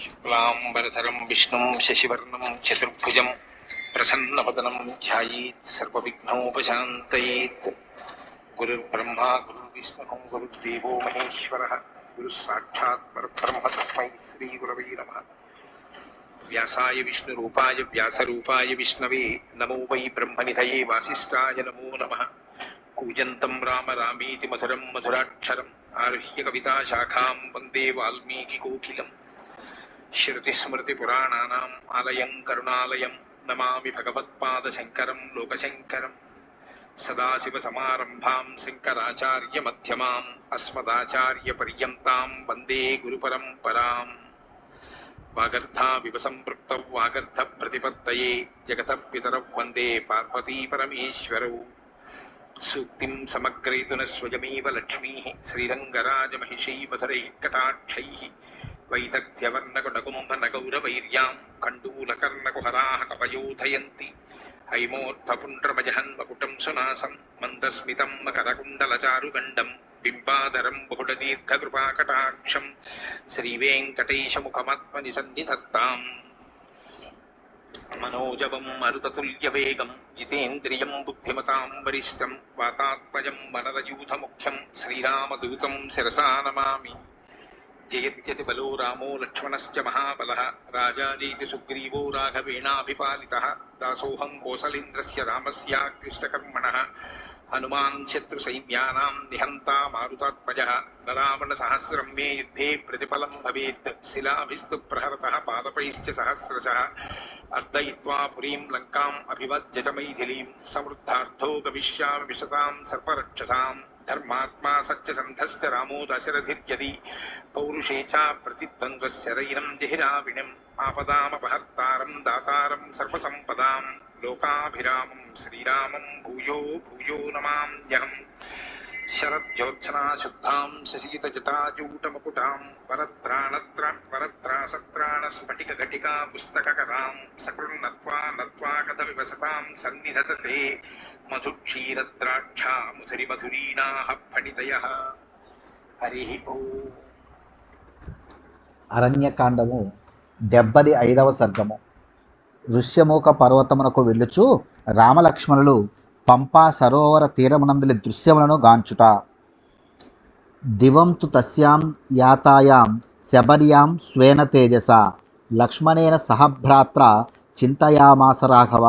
शुक्लांबरधरं विष्णुं शशिवर्णं चतुर्भुजं प्रसन्नवदनं ध्यायेत् सर्वविघ्नोपशान्तयेत्। गुरुर्ब्रह्मा गुरुर्विष्णुः गुरुर्देवो महेश्वरः गुरुः साक्षात् परब्रह्म तस्मै श्रीगुरवे नमः। व्यासाय विष्णुरूपाय व्यासरूपाय विष्णवे नमो वै ब्रह्मनिधये वासिष्ठाय नमो नमः। कूजन्तं राम रामेति मधुरं मधुराक्षरम् आरुह्य कविताशाखां वन्दे वाल्मीकिकोकिलम्। श्रुतिस्मृतिपुराणानाम् आलयं करुणालयं नमामि भगवत्पादशङ्करं लोकशङ्करम्। सदाशिवसमारम्भां शङ्कराचार्यमध्यमाम् अस्मदाचार्यपर्यन्तां वन्दे गुरुपरम्पराम्। वागर्धाविव सम्पृक्तौ वागर्धप्रतिपत्तये जगतः पितरौ वन्दे पार्वतीपरमेश्वरौ। सूक्तिं समग्रयितुनः स्वयमेव लक्ष्मीः श्रीरङ्गराजमहिषी मधुरैः कटाक्षैः वैदग्ध्यवर्णकुटकुम्भनगौरवैर्यां कण्डूलकर्णकुहराः कवयोधयन्ति। हैमोत्थपुण्ड्रमजहन्मकुटं सुनासं मन्दस्मितं मकरकुण्डलचारुगण्डं बिम्बाधरं बहुडदीर्घकृपाकटाक्षं श्रीवेङ्कटेशमुखमात्मनिसन्निधत्ताम्। मनोजवं मरुततुल्यवेगं जितेन्द्रियं बुद्धिमतां वरिष्ठं वातात्मजं वनरयूथमुख्यं श्रीरामदूतं शिरसा नमामि। जयत्यति बलो रामो लक्ष्मणश्च महाबलः राजादीति सुग्रीवो राघवेणाभिपालितः दासोऽहं कौसलेन्द्रस्य रामस्याक्लिष्टकर्मणः हनुमान् शत्रुसैन्यानां निहन्ता मारुतात्मजः न रावणसहस्रं मे युद्धे प्रतिफलं भवेत् शिलाभिस्तु प्रहरतः पादपैश्च सहस्रशः अर्दयित्वा पुरीं लङ्काम् अभिवज्य च मैथिलीं समृद्धार्थो गमिष्यामि विशतां सर्परक्षसाम्। धर्मात्मा सत्यसन्धश्च रामो दशरथिर्यदि पौरुषे च प्रतिद्वन्द्वशरैनं जहिराविणम् आपदामपहर्तारं दातारं सर्वसम्पदां लोकाभिरामं श्रीरामं भूयो भूयो नमाम्यहम्। शरज्योत्सना शुद्धां शशीतजटाजूटमुकुटां वरत्रासत्राणस्फटिकघटिका पुस्तककरां सकृन्नत्वा नत्वा कथमिव सतां सन्निधत्ते मधुक्षीरद्राक्षा मुधुरिमधुरीणाः फणितयः। हरिः ओम्। అరణ్యకాండము 75వ సర్గము. ఋష్యమూక పర్వతమునకు వెళ్ళుచు రామలక్ష్మణులు పంపా సరోవర తీరమునందలి దృశ్యములను గాంచుట. దివంతు తస్యాం యాతాయాం శబర్యాం స్వేన తేజస లక్ష్మణేన సహభ్రాత్ర చింతయామాస రాఘవ.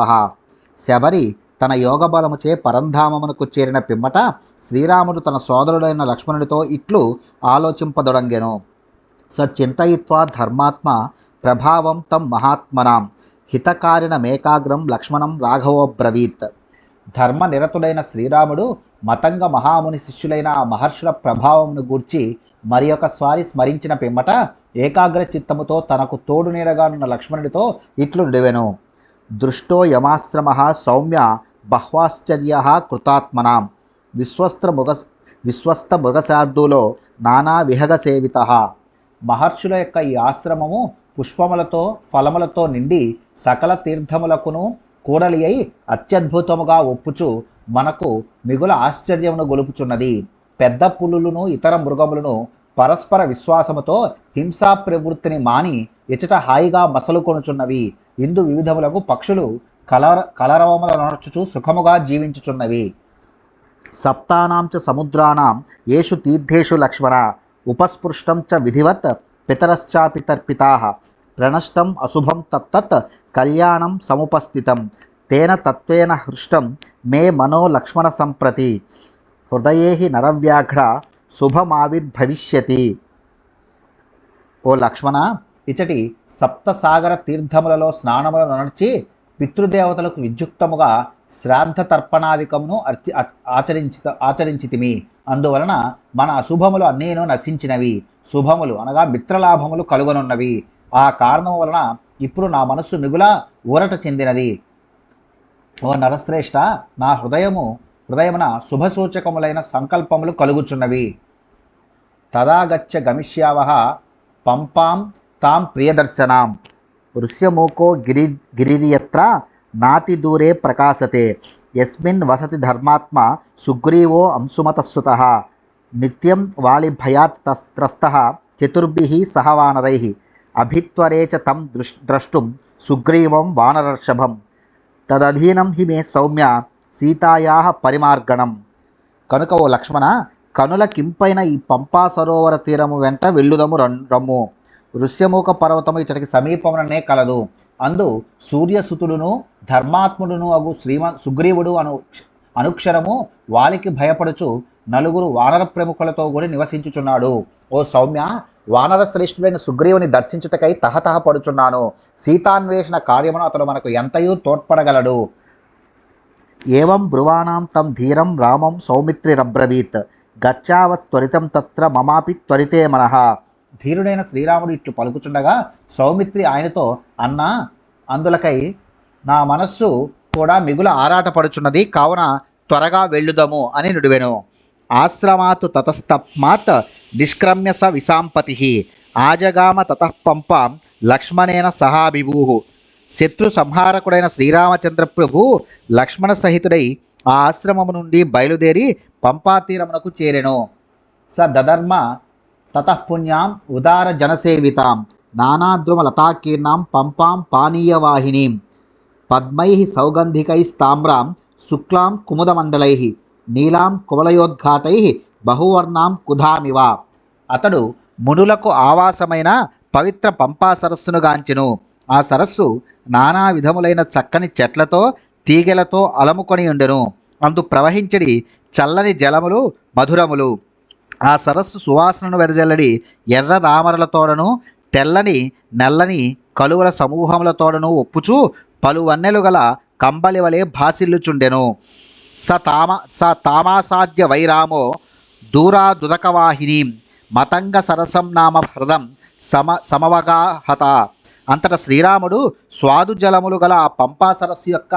శబరి తన యోగబలముచే పరంధామమునకు చేరిన పిమ్మట శ్రీరాముడు తన సోదరుడైన లక్ష్మణుడితో ఇట్లు ఆలోచింపదొడంగెను. స చింతయిత్వా ధర్మాత్మ ప్రభావం తం మహాత్మనాం హితకారిణమేకాగ్రం లక్ష్మణం రాఘవోబ్రవీత్. ధర్మనిరతుడైన శ్రీరాముడు మతంగ మహాముని శిష్యులైన ఆ మహర్షుల ప్రభావమును గూర్చి మరి ఒకసారి స్మరించిన పిమ్మట ఏకాగ్ర చిత్తముతో తనకు తోడు నీడగానున్న లక్ష్మణుడితో ఇట్లు నిడివెను. దృష్టో యమాశ్రమః సౌమ్య బహ్వాశ్చర్యః కృతాత్మనాం విశ్వస్త మృగశార్దూలో నానా విహగ సేవితః. మహర్షుల యొక్క ఈ ఆశ్రమము పుష్పములతో ఫలములతో నిండి సకల తీర్థములకును కూడలి అయి అత్యద్భుతముగా ఒప్పుచు మనకు మిగుల ఆశ్చర్యమును గొలుపుచున్నది. పెద్ద పులులను ఇతర మృగములను పరస్పర విశ్వాసముతో హింసా ప్రవృత్తిని మాని ఇచట హాయిగా మసలుకొనుచున్నవి. ఇందు వివిధములకు పక్షులు కలరవముల నడుచుచు సుఖముగా జీవించుచున్నవి. సప్తానాం చ సముద్రానాం యేషు తీర్థేషు లక్ష్మణ ఉపస్పృష్టం చ విధివత్ పితరశ్చాపితర్పితాః ప్రణష్టం అశుభం తత్తత్ కళ్యాణం సముపస్థితం తేన తత్వేన హృష్టం మే మనో లక్ష్మణ సంప్రతి హృదయే హి నరవ్యాఘ్ర శుభమావిర్భవిష్యతి. ఓ లక్ష్మణ, ఇచటి సప్తసాగర తీర్థములలో స్నానములను నడిచి పితృదేవతలకు విద్యుక్తముగా శ్రాద్ధ తర్పణాదికమును ఆచరించితిమి. అందువలన మన అశుభములు అన్నీను నశించినవి, శుభములు అనగా మిత్రలాభములు కలుగనున్నవి. ఆ కారణము వలన ఇప్పుడు నా మనస్సు మిగుల ఊరట చెందినది. ఓ నరశ్రేష్ఠ, నా హృదయమున శుభసూచకములైన సంకల్పములు కలుగుచున్నవి. తదాగచ్చ గమిష్యావః పంపాం తాం ప్రియదర్శనాం ఋష్యమూకో గిరిర్యత్ర నాతి దూరే ప్రకాశతే యస్మిన్ వసతి ధర్మాత్మ సుగ్రీవో అంశుమతస్సుతః నిత్యం వాలిభయాత్ త్రస్తః చతుర్భిః సహ వానరైః అభిత్వరే చ తం ద్రష్టుం సుగ్రీవం వానరర్షభం తదధీనం హి మే సౌమ్య సీతాయా పరిమార్గణం. కనుక ఓ లక్ష్మణ, కనుల కింపైన ఈ పంపా సరోవర తీరము వెంట వెళ్ళుదము రమ్ము. ఋష్యమూక పర్వతము ఇచ్చటికి సమీపముననే కలదు. అందు సూర్యసుతుడును ధర్మాత్ముడును అగు సుగ్రీవుడు అనుక్షరము వాలికి భయపడుచు నలుగురు వానర ప్రముఖులతో కూడి నివసించుచున్నాడు. ఓ సౌమ్య, వానర శ్రేష్ఠుడైన సుగ్రీవుని దర్శించుటకై తహతహ పడుచున్నాను. సీతాన్వేషణ కార్యమును అతడు మనకు ఎంతయూ తోడ్పడగలడు. ఏవం బ్రువాణాం తం ధీరం రామం సౌమిత్రిరబ్రవీత్ గచ్చావత్ త్వరితం తత్ర మమాపి త్వరితే మనః. ధీరుడైన శ్రీరాముడు ఇట్లు పలుకుచుండగా సౌమిత్రి ఆయనతో, అన్నా, అందులకై నా మనస్సు కూడా మిగుల ఆరాటపడుచున్నది, కావున త్వరగా వెళ్ళుదము అని నుడివెను. ఆశ్రమాతు తతస్తస్మాత్ నిష్క్రమ్య స విశాంపతి ఆజగామ తతః పంపాం లక్ష్మణేన సహాభిభూ. శత్రు సంహారకుడైన శ్రీరామచంద్ర ప్రభు లక్ష్మణ సహితుడై ఆ ఆశ్రమము నుండి బయలుదేరి పంపాతీరమునకు చేరెను. స దధర్మ తతఃపుణ్యాం ఉదార జనసేవితాం నానాద్రుమలతాకీర్ణాం పంపాం పానీయవాహినీం పద్మై సౌగంధికైస్తామ్రాం శుక్లాం కుముదమండలై నీలాం కువలయోద్ఘాటై బహువర్ణాం కుధామివ. అతడు మునులకు ఆవాసమైన పవిత్ర పంపా సరస్సును గాంచెను. ఆ సరస్సు నానా విధములైన చక్కని చెట్లతో తీగెలతో అలముకొని ఉండెను. అందు ప్రవహించడి చల్లని జలములు మధురములు. ఆ సరస్సు సువాసనను వెదజల్లడి ఎర్ర రామరలతోడను తెల్లని నల్లని కలువల సమూహములతోడను ఒప్పుచూ పలువన్నెలు గల కంబలి వలె భాసిల్లుచుండెను. స తామాసాద్య వైరామో దూరాదుదకవాహినీం మతంగ సరసం నామ హృదం సమవగాహత. అంతట శ్రీరాముడు స్వాదు జలములు గల ఆ పంపా సరస్సు యొక్క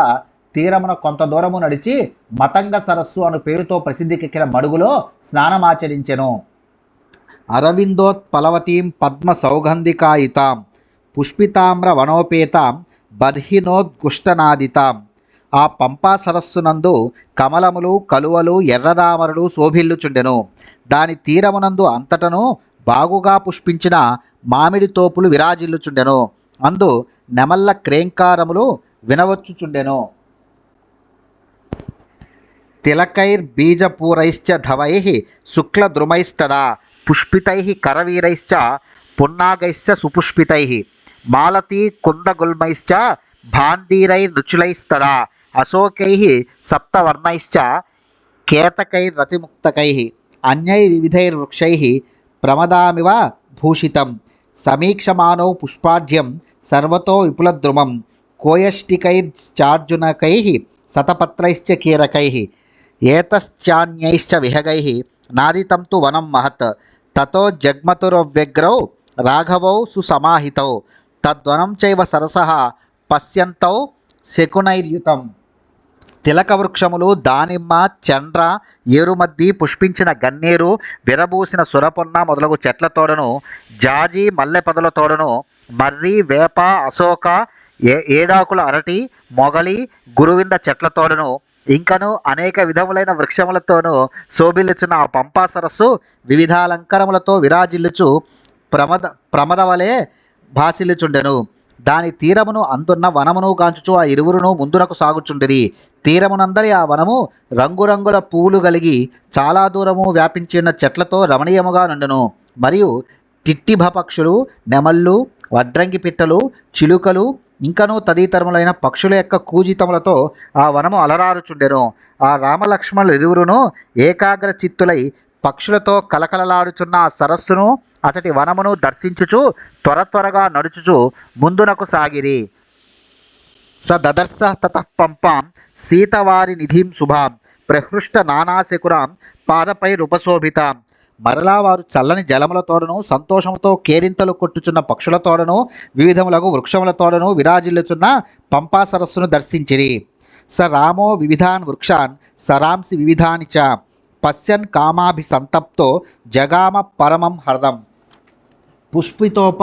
తీరమున కొంత దూరము నడిచి మతంగ సరస్సు అను పేరుతో ప్రసిద్ధికెక్కిన మడుగులో స్నానమాచరించెను. అరవిందోత్పలవతీం పద్మ సౌగంధికాయుతాం పుష్పితామ్ర వనోపేతాం బర్హినోద్గుష్టనాదితాం. ఆ పంపా సరస్సునందు కమలములు కలువలు ఎర్రదామరులు శోభిల్లుచుండెను. దాని తీరమునందు అంతటను బాగుగా పుష్పించిన మామిడి తోపులు విరాజిల్లుచుండెను. అందు నెమల్ల క్రేంకారములు వినవచ్చుచుండెను. తిలకైర్బీజపూరైశ్చ ధవైః శుక్లద్రుమైస్తదా పుష్పితైః కరవీరైశ్చ పున్నాగైశ్చ సుపుష్పితైః మాలతీ కుందగుల్మైశ్చ భాండీరైర్రుచులైస్తదా అశోకైః సప్తవర్ణైశ్చ కేతకైర్రతిముక్తకైః అన్యైర్వివిధైర్వృక్షైః ప్రమదామివ భూషితం సమీక్షమానో పుష్పాఢ్యం సర్వతో విపులద్రుమం కోయష్టికైశ్చార్జునకైః శతపత్రైశ్చ కీరకైః ఏతశ్చాన్యైశ్చ విహగైః నాదితం తు వనం మహత్ తతో జగ్మతురవ్యగ్రౌ రాఘవౌ సుసమాహితౌ తద్వనం చైవ సరసః పశ్యంతౌ శకునైర్యుతం. తిలక వృక్షములు, దానిమ్మ, చండ్ర, ఏరుమద్ది, పుష్పించిన గన్నేరు, విరబూసిన సురపొన్న మొదలగు చెట్లతోడను జాజి మల్లె పొదలతోడను మర్రి, వేప, అశోక, ఏడాకుల అరటి, మొగలి, గురువింద చెట్లతోడను ఇంకను అనేక విధములైన వృక్షములతోనూ శోభిల్లుచున్న ఆ పంపా సరస్సు వివిధాలంకరములతో విరాజిల్లుచు ప్రమదవలే భాసిల్లుచుండెను. దాని తీరమును అందున్న వనమును గాంచుచు ఆ ఇరువురును ముందునకు సాగుచుండిరి. తీరమునందలి ఆ వనము రంగురంగుల పువ్వులు కలిగి చాలా దూరము వ్యాపించిన చెట్లతో రమణీయముగా నుండెను. మరియు టిట్టిభ పక్షులు, నెమళ్ళు, వడ్రంగి పిట్టలు, చిలుకలు ఇంకనూ తదితరములైన పక్షుల యొక్క కూజితములతో ఆ వనము అలరారుచుండెను. ఆ రామలక్ష్మణులు ఇరువురును ఏకాగ్ర చిత్తులై పక్షులతో కలకలలాడుచున్న ఆ సరస్సును అతటి వనమును దర్శించుచు త్వరగా నడుచుచు ముందునకు సాగిరి. స దదర్శ తతః పంపాం సీతవారి నిధిం శుభాం ప్రహృష్ట నానాశకురాం పాదపైరుపశోభితాం. మరలా వారు చల్లని జలములతోడను సంతోషముతో కేరింతలు కొట్టుచున్న పక్షులతోడను వివిధములకు వృక్షములతోడను విరాజిల్లుచున్న పంపా సరస్సును దర్శించిరి. స రామో వివిధాన్ వృక్షాన్ సరాంసి వివిధాని చ పశ్యన్ కామాభిసంతప్తో జగామ పరమం హృదం. పుష్పితోప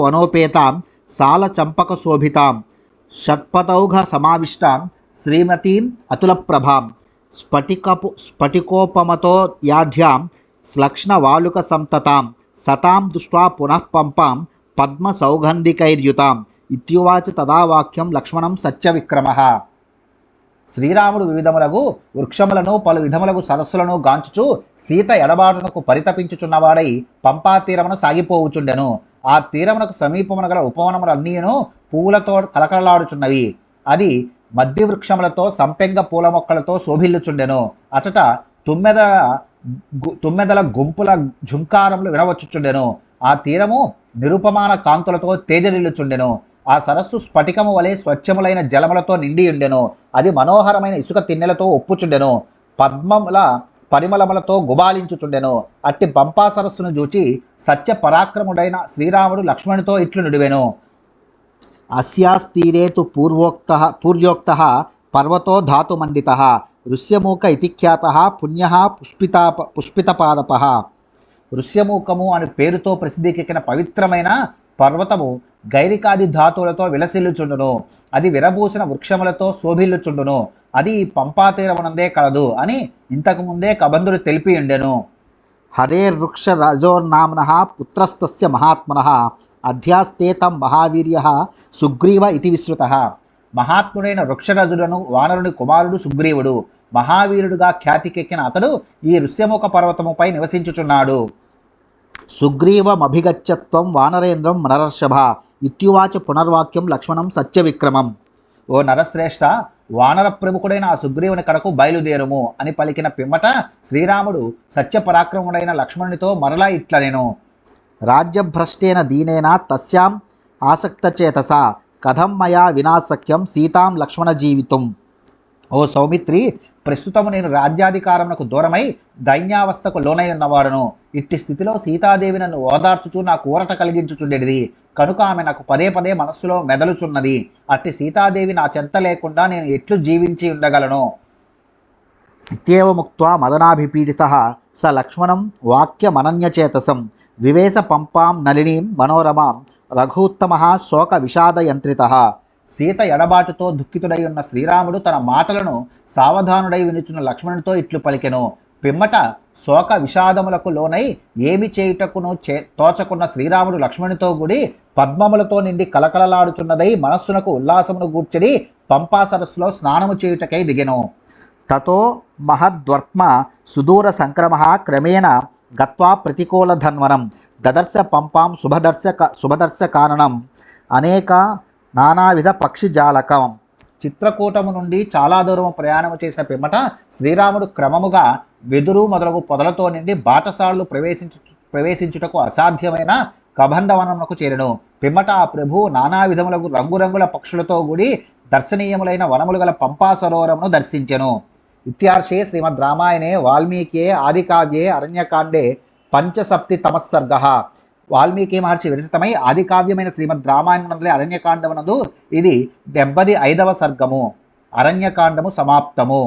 వనోపేతాం సాల చంపక శోభితాం షట్పతౌఘ సమావిష్టాం శ్రీమతీం అతుల ప్రభాం స్ఫటికోపమతో యాఢ్యాం శ్లక్ష్ణ వాలుక సంతతాం సతాం దృష్ట్వా పునః పంపాం పద్మ సౌగంధికైర్యుతాం ఇత్యువాచ తదా వాక్యం లక్ష్మణం సత్యవిక్రమః. శ్రీరాముడు వివిధములగు వృక్షములను పలు విధములగు సరస్సులను గాంచుచు సీత ఎడబాటునకు పరితపించుచున్నవాడై పంపా తీరమున సాగిపోవుచుండెను. ఆ తీరమునకు సమీపమున గల ఉపవనములన్నీను పువ్వులతో కలకలలాడుచున్నవి. అది మద్ది వృక్షములతో సంపెంగ పూల మొక్కలతో శోభిల్లుచుండెను. అచట తుమ్మెదల గుంపుల ఝుంకారములు వినవచ్చుచుండెను. ఆ తీరము నిరుపమాన కాంతులతో తేజరిల్లుచుండెను. ఆ సరస్సు స్ఫటికము వలె స్వచ్ఛములైన జలములతో నిండి ఉండెను. అది మనోహరమైన ఇసుక తిన్నెలతో ఒప్పుచుండెను. పద్మముల పరిమళములతో గుబాలించుచుండెను. అట్టి పంపా సరస్సును చూచి సత్య పరాక్రముడైన శ్రీరాముడు లక్ష్మణునితో ఇట్లు నుడివెను. అస్యాస్తీరే తు పూర్యోక్తః పర్వతో ధాతుమండితః ఋష్యమూక ఇతి ఖ్యాతః పుణ్యః పుష్పితపాదపః. ఋష్యమూకము అని పేరుతో ప్రసిద్ధికెక్కిన పవిత్రమైన పర్వతము గైరికాది ధాతువులతో విలసిల్లుచుండును. అది విరబూసిన వృక్షములతో శోభిల్లుచుండును. అది పంపా తీరమునందే కలదు అని ఇంతకు ముందే కబంధుడు తెలిపి ఉండెను. హరేర్వృక్ష రజోర్నామ్నః పుత్రస్తస్య మహాత్మనః అధ్యాస్తే తం మహావీర్యః సుగ్రీవ ఇతి విశ్రుతః. మహాత్ముడైన వృక్షరజులను వానరుని కుమారుడు సుగ్రీవుడు. మహావీరుడుగా ఖ్యాతికెక్కిన అతడు ఈ ఋష్యముఖ పర్వతముపై నివసించుచున్నాడు. సుగ్రీవమభిగచ్చత్వం వానరేంద్రం నరర్షభ ఇత్యువాచ పునర్వాక్యం లక్ష్మణం సత్యవిక్రమం. ఓ నరశ్రేష్ఠ, వానర ప్రముఖుడైన ఆ సుగ్రీవుని కడకు బయలుదేరుము అని పలికిన పిమ్మట శ్రీరాముడు సత్యపరాక్రముడైన లక్ష్మణునితో మరలా ఇట్లనెను. రాజ్యభ్రష్టేన దీనేన తస్యాం ఆసక్తచేతస కథం మయా వినాశక్యం సీతాం లక్ష్మణ జీవితం. ఓ సౌమిత్రి, ప్రస్తుతము నేను రాజ్యాధికారమునకు దూరమై దైన్యావస్థకు లోనై ఉన్నవాడను. ఇట్టి స్థితిలో సీతాదేవి నన్ను ఓదార్చుచూ నాకు ఊరట కలిగించుచుండేది కనుక ఆమె నాకు పదే పదే మనస్సులో మెదలుచున్నది. అట్టి సీతాదేవి నా చెంత లేకుండా నేను ఎట్లు జీవించి ఉండగలను? ఇత్యేవముక్త్వా మదనాభిపీడితః స లక్ష్మణం వాక్యమనన్యచేతసం వివేశ పంపాం నళినీం మనోరమాం రఘూత్తమః శోక విషాదయంత్రితః. సీత ఎడబాటుతో దుఃఖితుడై ఉన్న శ్రీరాముడు తన మాటలను సావధానుడై వినుచున్న లక్ష్మణునితో ఇట్లు పలికెను. పిమ్మట శోక విషాదములకు లోనై ఏమి చేయుటకును తోచకున్న శ్రీరాముడు లక్ష్మణునితో కూడి పద్మములతో నిండి కలకలలాడుచున్నదై మనస్సునకు ఉల్లాసమును గూర్చడి పంపా సరస్సులో స్నానము చేయుటకై దిగెను. తతో మహద్వర్త్మ సుదూర సంక్రమః క్రమేణ గత్వా ప్రతికూల ధన్వనం దదర్శ పంపాం శుభదర్శ కారణం అనేక నానావిధ పక్షిజాలకం. చిత్రకూటము నుండి చాలా దూరం ప్రయాణము చేసిన పిమ్మట శ్రీరాముడు క్రమముగా వెదురు మొదలగు పొదలతో నిండి బాటసారులు ప్రవేశించుటకు అసాధ్యమైన కబంధవనమునకు చేరెను. పిమ్మట ఆ ప్రభువు నానా విధములకు రంగురంగుల పక్షులతో కూడి దర్శనీయములైన వనములు గల పంపా సరోవరమును దర్శించెను. ఇత్యార్షే శ్రీమద్ రామాయణే వాల్మీకే ఆదికావ్యే అరణ్యకాండే పంచసప్తితమస్సర్గః. వాల్మీకి మహర్షి విరచితమై ఆదికావ్యమైన శ్రీమద్ రామాయణంలో అరణ్యకాండమునందు ఇది 75వ సర్గము. అరణ్యకాండము సమాప్తము.